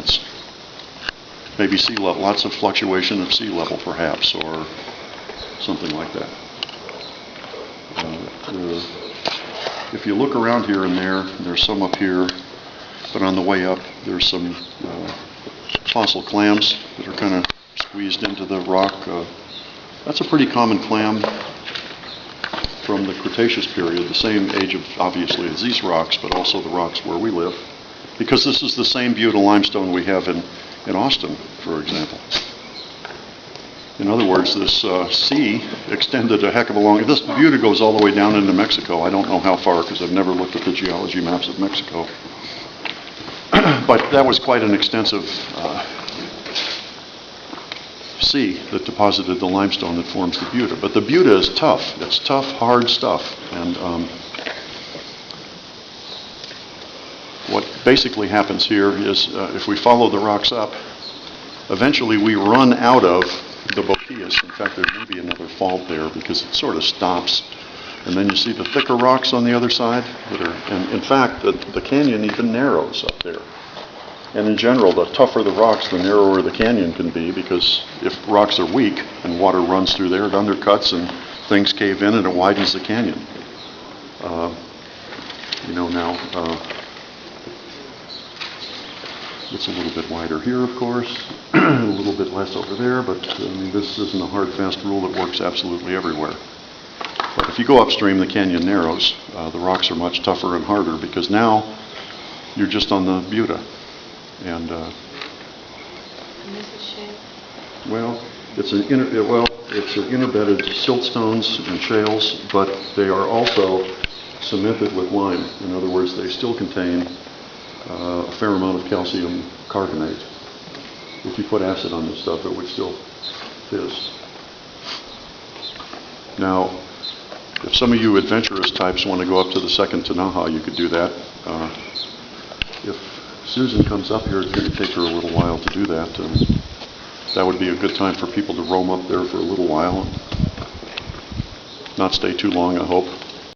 elements. Maybe sea level, lots of fluctuation of sea level perhaps, or something like that. If you look around here and there's some up here, but on the way up there's some fossil clams that are kind of squeezed into the rock. That's a pretty common clam from the Cretaceous period, the same age of, obviously, as these rocks, but also the rocks where we live, because this is the same butte of limestone we have in Austin, for example. In other words, this sea extended a heck of a long... This butte goes all the way down into Mexico. I don't know how far, because I've never looked at the geology maps of Mexico. But that was quite an extensive sea that deposited the limestone that forms the butte. But the butte is tough. It's tough, hard stuff. And what basically happens here is if we follow the rocks up, eventually we run out of the Boquillas. In fact, there may be another fault there because it sort of stops. And then you see the thicker rocks on the other side and in fact, the canyon even narrows up there. And in general, the tougher the rocks, the narrower the canyon can be, because if rocks are weak and water runs through there, it undercuts and things cave in and it widens the canyon. It's a little bit wider here, of course, a little bit less over there, but this isn't a hard, fast rule that works absolutely everywhere. But if you go upstream, the canyon narrows. The rocks are much tougher and harder because now you're just on the butte. And this is shale? well, it's an interbedded siltstones and shales, but they are also cemented with lime. In other words, they still contain a fair amount of calcium carbonate. If you put acid on this stuff, it would still fizz. Now, if some of you adventurous types want to go up to the second Tinaja, you could do that. If Susan comes up here, it's going to take her a little while to do that. And that would be a good time for people to roam up there for a little while. Not stay too long, I hope.